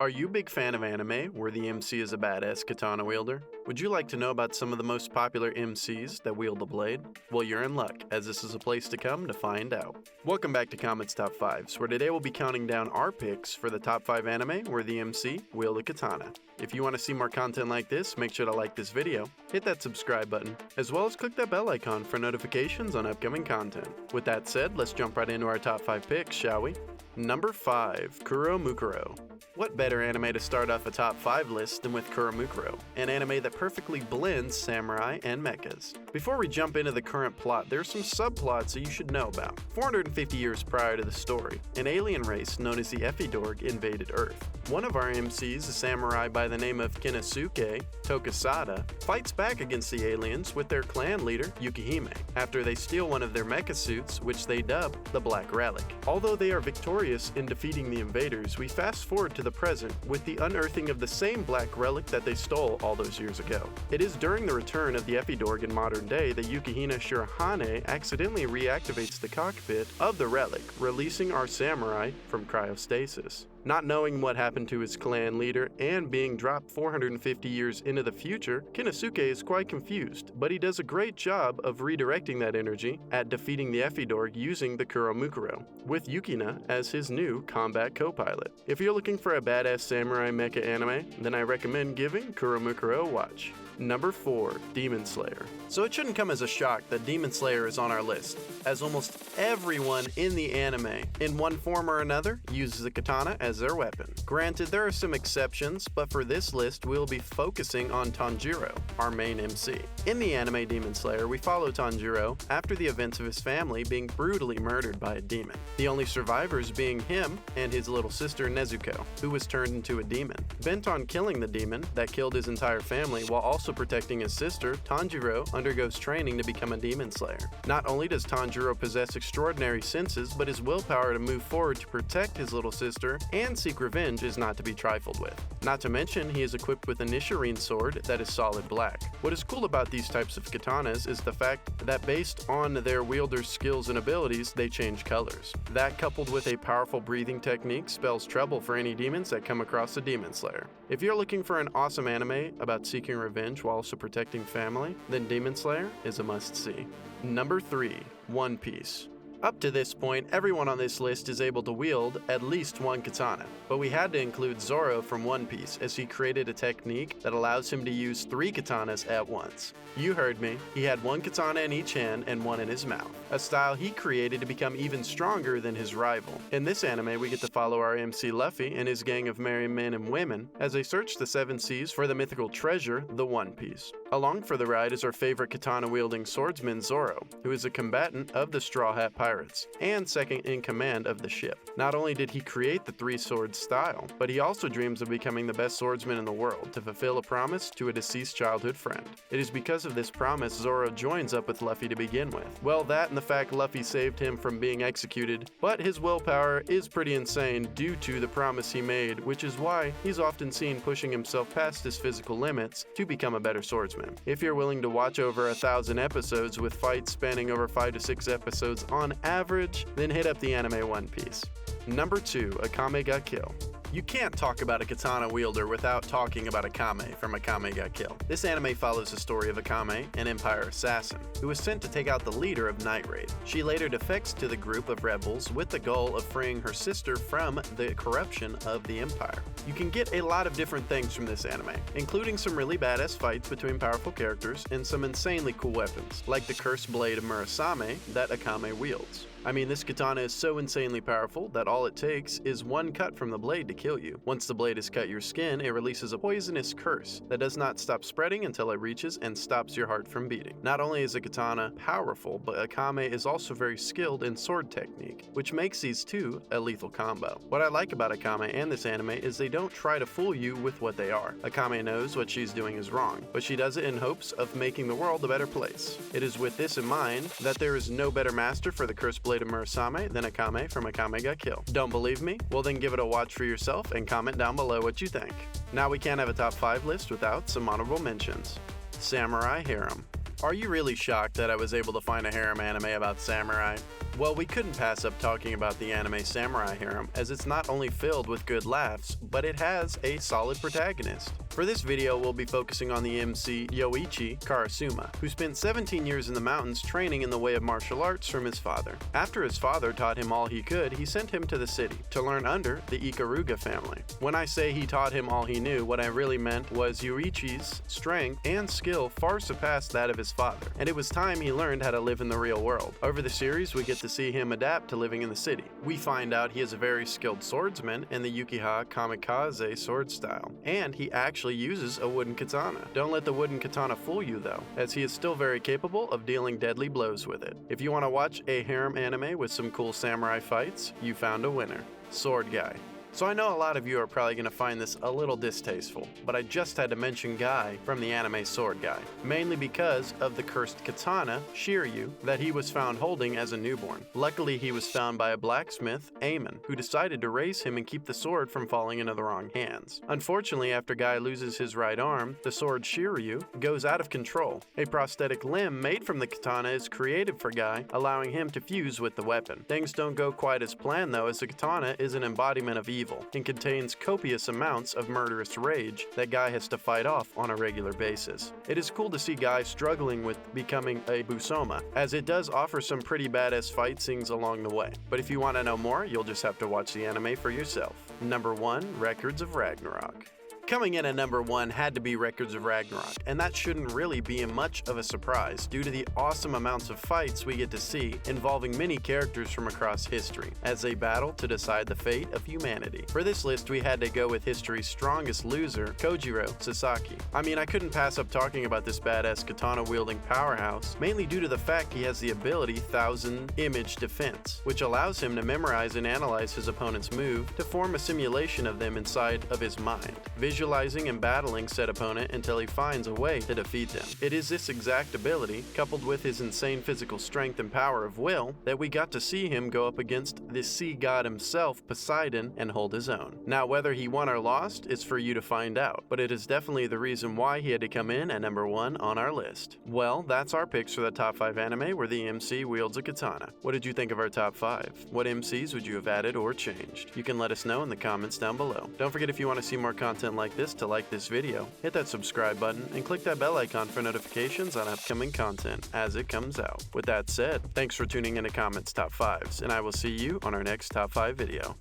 Are you a big fan of anime where the MC is a badass katana wielder? Would you like to know about some of the most popular MCs that wield the blade? Well, you're in luck, as this is a place to come to find out. Welcome back to Comet's Top 5s, where today we'll be counting down our picks for the top 5 anime where the MC wield a katana. If you want to see more content like this, make sure to like this video, hit that subscribe button, as well as click that bell icon for notifications on upcoming content. With that said, let's jump right into our top 5 picks, shall we? Number 5. Kuromukuro. What better anime to start off a top 5 list than with Kuromukuro, an anime that perfectly blends samurai and mechas. Before we jump into the current plot, there are some subplots that you should know about. 450 years prior to the story, an alien race known as the Ephidorg invaded Earth. One of our MCs, a samurai by the name of Kennosuke Tokisada, fights back against the aliens with their clan leader, Yukihime, after they steal one of their mecha suits, which they dub the Black Relic. Although they are victorious in defeating the invaders, we fast forward to the present with the unearthing of the same Black Relic that they stole all those years ago. It is during the return of the Ephidorg in modern day that Yukihime Shirahane accidentally reactivates the cockpit of the relic, releasing our samurai from cryostasis. Not knowing what happened to his clan leader and being dropped 450 years into the future, Kennosuke is quite confused, but he does a great job of redirecting that energy at defeating the Ephidorg using the Kuromukuro, with Yukina as his new combat co-pilot. If you're looking for a badass samurai mecha anime, then I recommend giving Kuromukuro a watch. Number 4. Demon Slayer. So it shouldn't come as a shock that Demon Slayer is on our list, as almost everyone in the anime, in one form or another, uses a katana as their weapon. Granted, there are some exceptions, but for this list, we'll be focusing on Tanjiro, our main MC. In the anime Demon Slayer, we follow Tanjiro after the events of his family being brutally murdered by a demon, the only survivors being him and his little sister Nezuko, who was turned into a demon. Bent on killing the demon that killed his entire family while also protecting his sister, Tanjiro undergoes training to become a demon slayer. Not only does Tanjiro possess extraordinary senses, but his willpower to move forward to protect his little sister and seek revenge is not to be trifled with. Not to mention, he is equipped with a Nichirin sword that is solid black. What is cool about these types of katanas is the fact that based on their wielder's skills and abilities, they change colors. That, coupled with a powerful breathing technique, spells trouble for any demons that come across a demon slayer. If you're looking for an awesome anime about seeking revenge while also protecting family, then Demon Slayer is a must-see. Number 3. One Piece. Up to this point, everyone on this list is able to wield at least one katana, but we had to include Zoro from One Piece as he created a technique that allows him to use 3 katanas at once. You heard me, he had one katana in each hand and one in his mouth, a style he created to become even stronger than his rival. In this anime, we get to follow our MC Luffy and his gang of merry men and women as they search the 7 seas for the mythical treasure, the One Piece. Along for the ride is our favorite katana-wielding swordsman Zoro, who is a combatant of the Straw Hat Pirates, and second in command of the ship. Not only did he create the 3-sword style, but he also dreams of becoming the best swordsman in the world to fulfill a promise to a deceased childhood friend. It is because of this promise Zoro joins up with Luffy to begin with. Well, that and the fact Luffy saved him from being executed, but his willpower is pretty insane due to the promise he made, which is why he's often seen pushing himself past his physical limits to become a better swordsman. If you're willing to watch over 1,000 episodes with fights spanning over 5 to 6 episodes on average, then hit up the anime One Piece. Number 2. Akame ga Kill. You can't talk about a katana wielder without talking about Akame from Akame ga Kill. This anime follows the story of Akame, an Empire assassin, who was sent to take out the leader of Night Raid. She later defects to the group of rebels with the goal of freeing her sister from the corruption of the Empire. You can get a lot of different things from this anime, including some really badass fights between powerful characters and some insanely cool weapons, like the cursed blade of Murasame that Akame wields. I mean, this katana is so insanely powerful that all it takes is one cut from the blade to kill you. Once the blade has cut your skin, it releases a poisonous curse that does not stop spreading until it reaches and stops your heart from beating. Not only is a katana powerful, but Akame is also very skilled in sword technique, which makes these two a lethal combo. What I like about Akame and this anime is they don't try to fool you with what they are. Akame knows what she's doing is wrong, but she does it in hopes of making the world a better place. It is with this in mind that there is no better master for the cursed blade of Murasame than Akame from Akame ga Kill. Don't believe me? Well then give it a watch for yourself and comment down below what you think. Now we can't have a top 5 list without some honorable mentions. Samurai Harem. Are you really shocked that I was able to find a harem anime about samurai? Well, we couldn't pass up talking about the anime samurai harem, as it's not only filled with good laughs, but it has a solid protagonist. For this video, we'll be focusing on the MC Yoichi Karasuma, who spent 17 years in the mountains training in the way of martial arts from his father. After his father taught him all he could, he sent him to the city to learn under the Ikaruga family. When I say he taught him all he knew, what I really meant was Yoichi's strength and skill far surpassed that of his father, and it was time he learned how to live in the real world. Over the series, we get to see him adapt to living in the city. We find out he is a very skilled swordsman in the Uchiha Kamikaze sword style, and he actually uses a wooden katana. Don't let the wooden katana fool you though, as he is still very capable of dealing deadly blows with it. If you want to watch a harem anime with some cool samurai fights, you found a winner. Sword Guy. So I know a lot of you are probably going to find this a little distasteful, but I just had to mention Guy from the anime Sword Guy, mainly because of the cursed katana, Shiryu, that he was found holding as a newborn. Luckily, he was found by a blacksmith, Amon, who decided to raise him and keep the sword from falling into the wrong hands. Unfortunately, after Guy loses his right arm, the sword Shiryu goes out of control. A prosthetic limb made from the katana is created for Guy, allowing him to fuse with the weapon. Things don't go quite as planned though, as the katana is an embodiment of evil and contains copious amounts of murderous rage that Guy has to fight off on a regular basis. It is cool to see Guy struggling with becoming a Busoma, as it does offer some pretty badass fight scenes along the way. But if you want to know more, you'll just have to watch the anime for yourself. Number 1, Records of Ragnarok. Coming in at number 1 had to be Records of Ragnarok, and that shouldn't really be much of a surprise due to the awesome amounts of fights we get to see involving many characters from across history as they battle to decide the fate of humanity. For this list, we had to go with history's strongest loser, Kojiro Sasaki. I mean, I couldn't pass up talking about this badass katana-wielding powerhouse, mainly due to the fact he has the ability 1000 Image Defense, which allows him to memorize and analyze his opponent's move to form a simulation of them inside of his mind, visualizing and battling said opponent until he finds a way to defeat them. It is this exact ability, coupled with his insane physical strength and power of will, that we got to see him go up against the sea god himself, Poseidon, and hold his own. Now, whether he won or lost is for you to find out, but it is definitely the reason why he had to come in at number 1 on our list. Well, that's our picks for the top 5 anime where the MC wields a katana. What did you think of our top 5? What MCs would you have added or changed? You can let us know in the comments down below. Don't forget, if you want to see more content like this, to like this video, hit that subscribe button and click that bell icon for notifications on upcoming content as it comes out. With that said, thanks for tuning in to Comet's Top 5s, and I will see you on our next Top 5 video.